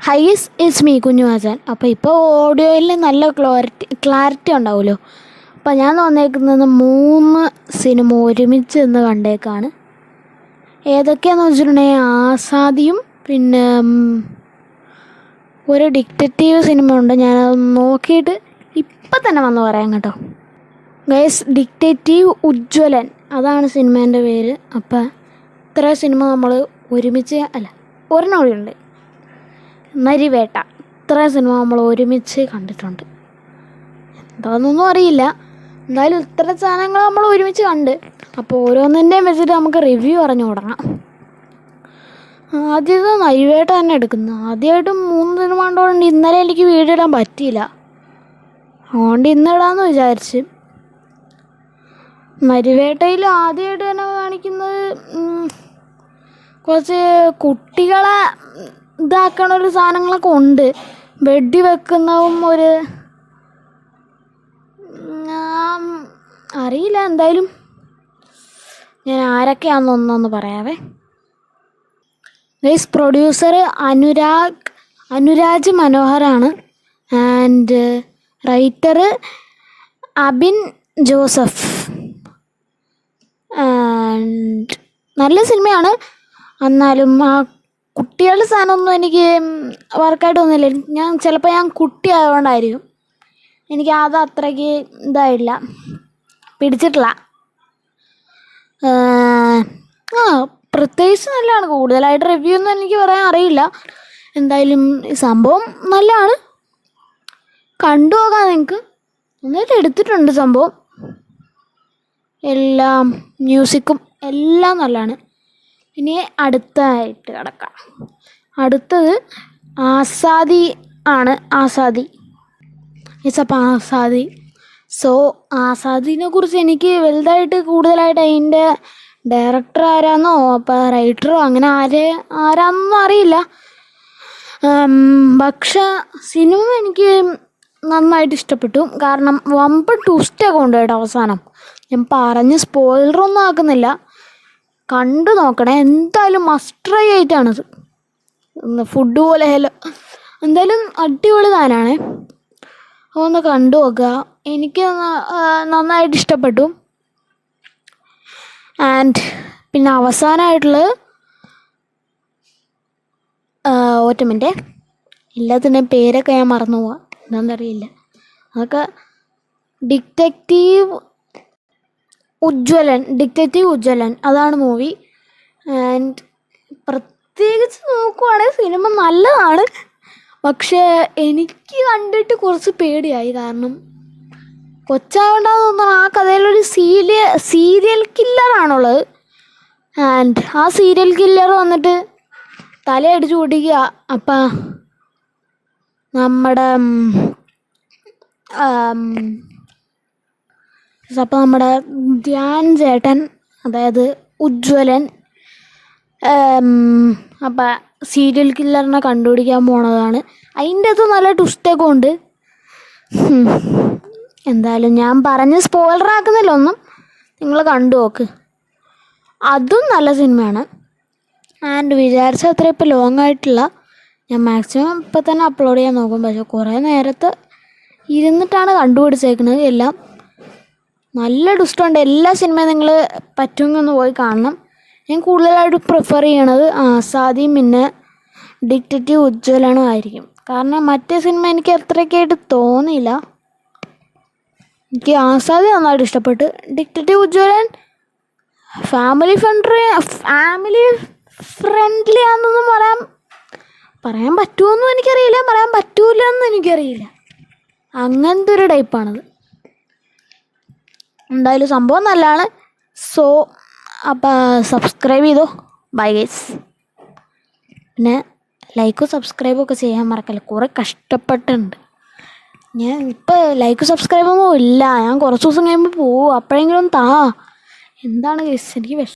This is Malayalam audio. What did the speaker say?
High it's me കുഞ്ഞുമാച്ചാൻ. അപ്പോൾ ഇപ്പോൾ ഓഡിയോയിൽ നല്ല ക്ലാരിറ്റി ഉണ്ടാവുമല്ലോ. അപ്പോൾ ഞാൻ വന്നേക്കുന്നത് 3 സിനിമ ഒരുമിച്ച് നിന്ന് കണ്ടേക്കാണ്. ഏതൊക്കെയാണെന്ന് വെച്ചിട്ടുണ്ടെങ്കിൽ ആസാദിയും പിന്നെ ഒരു ഡിറ്റക്റ്റീവ് സിനിമ ഉണ്ട്. ഞാനത് നോക്കിയിട്ട് ഇപ്പം തന്നെ വന്ന് പറയാം കേട്ടോ. ഗൈസ്, ഡിറ്റക്റ്റീവ് ഉജ്ജ്വലൻ അതാണ് സിനിമേൻ്റെ പേര്. അപ്പം ഇത്ര സിനിമ നമ്മൾ ഒരുമിച്ച് ഒരെണ്ണം കൂടിയുണ്ട്, നരിവേട്ട. ഇത്ര സിനിമ നമ്മൾ ഒരുമിച്ച് കണ്ടിട്ടുണ്ട്. എന്താണെന്നൊന്നും അറിയില്ല, എന്തായാലും ഇത്ര സാധനങ്ങൾ നമ്മൾ ഒരുമിച്ച് കണ്ട്. അപ്പോൾ ഓരോന്നിൻ്റെയും വെച്ചിട്ട് നമുക്ക് റിവ്യൂ പറഞ്ഞു തുടങ്ങാം. ആദ്യത്തെ നരിവേട്ട തന്നെ എടുക്കുന്നു. ആദ്യമായിട്ട് 3 സിനിമ കണ്ടുകൊണ്ട് ഇന്നലെ എനിക്ക് വീഡിയോ ഇടാൻ പറ്റിയില്ല, അതുകൊണ്ട് ഇന്നിടാമെന്ന് വിചാരിച്ച്. നരിവേട്ടയിൽ ആദ്യമായിട്ട് തന്നെ കാണിക്കുന്നത് കുറച്ച് കുട്ടികളെ ഇതാക്കണ ഒരു സാധനങ്ങളൊക്കെ ഉണ്ട്. വെടി വെക്കുന്നതും ഒരു അറിയില്ല. എന്തായാലും ഞാൻ ആരൊക്കെയാണെന്നൊന്നൊന്ന് പറയാവേ. ഗൈസ്, പ്രൊഡ്യൂസർ അനുരാജ് മനോഹറാണ്. And writer Abin Joseph. And നല്ല സിനിമയാണ്. എന്നാലും ആ കുട്ടികളുടെ സാധനമൊന്നും എനിക്ക് വർക്കായിട്ട് തോന്നില്ല. ചിലപ്പോൾ ഞാൻ കുട്ടി ആയതുകൊണ്ടായിരിക്കും എനിക്ക് അത് അത്രയ്ക്ക് ഇതായില്ല, പിടിച്ചിട്ടില്ല. പ്രത്യേകിച്ച് നല്ലതാണ്. കൂടുതലായിട്ട് റിവ്യൂ ഒന്നും എനിക്ക് പറയാൻ അറിയില്ല. എന്തായാലും ഈ സംഭവം നല്ലതാണ്, കണ്ടു പോകാം നിങ്ങൾക്ക്. നന്നായിട്ട് എടുത്തിട്ടുണ്ട് സംഭവം. എല്ലാം മ്യൂസിക്കും എല്ലാം നല്ലതാണ്. ഇനി അടുത്തതായിട്ട് കിടക്കാം. അടുത്തത് ആസാദി ആണ്. ആസാദി അപ്പം ആസാദി. ആസാദിനെ കുറിച്ച് എനിക്ക് വലുതായിട്ട് കൂടുതലായിട്ട് അതിൻ്റെ ഡയറക്ടർ ആരാന്നോ അപ്പം റൈറ്ററോ അങ്ങനെ ആരാന്നൊന്നും അറിയില്ല. പക്ഷെ സിനിമ എനിക്ക് നന്നായിട്ട് ഇഷ്ടപ്പെട്ടു. കാരണം വമ്പ് ട്വിസ്റ്റൊക്കെ ഉണ്ട് കേട്ടോ അവസാനം. ഞാൻ പറഞ്ഞ് സ്പോയിലറൊന്നും ആക്കുന്നില്ല, കണ്ടു നോക്കണേ. എന്തായാലും മസ്റ്റ് ട്രൈ ആയിട്ടാണത്. ഫുഡ് പോലെ ഹലോ, എന്തായാലും അടിപൊളി താനാണ്. അതൊന്ന് കണ്ടു നോക്കുക. എനിക്ക് നന്നായിട്ട് ഇഷ്ടപ്പെട്ടു. ആൻഡ് പിന്നെ അവസാനമായിട്ടുള്ളത് ഒറ്റമിൻ്റെ എല്ലാത്തിൻ്റെയും പേരൊക്കെ ഞാൻ മറന്നു പോവാം, എന്താണെന്നറിയില്ല. അതൊക്കെ ഡിറ്റക്റ്റീവ് ഉജ്ജ്വലൻ അതാണ് മൂവി. ആൻഡ് പ്രത്യേകിച്ച് നോക്കുവാണെങ്കിൽ സിനിമ നല്ലതാണ്. പക്ഷേ എനിക്ക് കണ്ടിട്ട് കുറച്ച് പേടിയായി. കാരണം കൊച്ചായോണ്ടാന്ന് തോന്നുന്നു ആ കഥയിലൊരു സീരിയൽ കില്ലറാണുള്ളത്. ആൻഡ് ആ സീരിയൽ കില്ലർ വന്നിട്ട് തലയടിച്ച് പൊട്ടിക്കുക. അപ്പം നമ്മുടെ ധ്യാൻ ചേട്ടൻ, അതായത് ഉജ്ജ്വലൻ, അപ്പം സീരിയൽ കില്ലറിനെ കണ്ടുപിടിക്കാൻ പോണതാണ്. അതിൻ്റെ അത് നല്ല ട്വിസ്റ്റൊക്കെ ഉണ്ട്. എന്തായാലും ഞാൻ പറഞ്ഞ് സ്പോയിലർ ആക്കുന്നില്ല ഒന്നും, നിങ്ങൾ കണ്ടു നോക്ക്. അതും നല്ല സിനിമയാണ്. ആൻഡ് വിചാരിച്ച അത്ര ഇപ്പോൾ ലോങ് ആയിട്ടില്ല. ഞാൻ മാക്സിമം ഇപ്പം തന്നെ അപ്ലോഡ് ചെയ്യാൻ നോക്കും. പക്ഷേ കുറേ നേരത്തെ ഇരുന്നിട്ടാണ് കണ്ടുപിടിച്ചേക്കുന്നത് എല്ലാം. നല്ല ട്വിസ്റ്റുണ്ട്. എല്ലാ സിനിമയും നിങ്ങൾ പറ്റുമെങ്കിൽ ഒന്ന് പോയി കാണണം. ഞാൻ കൂടുതലായിട്ട് പ്രിഫർ ചെയ്യണത് ആസാദിയും പിന്നെ ഡിറ്റക്റ്റീവ് ഉജ്ജ്വലനും ആയിരിക്കും. കാരണം മറ്റേ സിനിമ എനിക്ക് അത്രയ്ക്കായിട്ട് തോന്നിയില്ല. എനിക്ക് ആസാദി നന്നായിട്ട് ഇഷ്ടപ്പെട്ട്. ഡിറ്റക്റ്റീവ് ഉജ്ജ്വലൻ ഫാമിലി ഫ്രണ്ട്ലി ആണെന്നൊന്നും പറയാൻ പറ്റുമെന്നും എനിക്കറിയില്ല, പറയാൻ പറ്റൂലെന്നും എനിക്കറിയില്ല. അങ്ങനത്തെ ഒരു ടൈപ്പാണത്. എന്തായാലും സംഭവം നല്ലതാണ്. അപ്പം സബ്സ്ക്രൈബ് ചെയ്തോ. Bye guys. പിന്നെ ലൈക്കും സബ്സ്ക്രൈബും ഒക്കെ ചെയ്യാൻ മറക്കല്ല. കുറേ കഷ്ടപ്പെട്ടുണ്ട് ഞാൻ. ഇപ്പോൾ ലൈക്ക് സബ്സ്ക്രൈബൊന്നും ഇല്ല. ഞാൻ കുറച്ച് ദിവസം കഴിയുമ്പോൾ പോവും. അപ്പോഴെങ്കിലും എന്താണ് ഗൈസ്, എനിക്ക്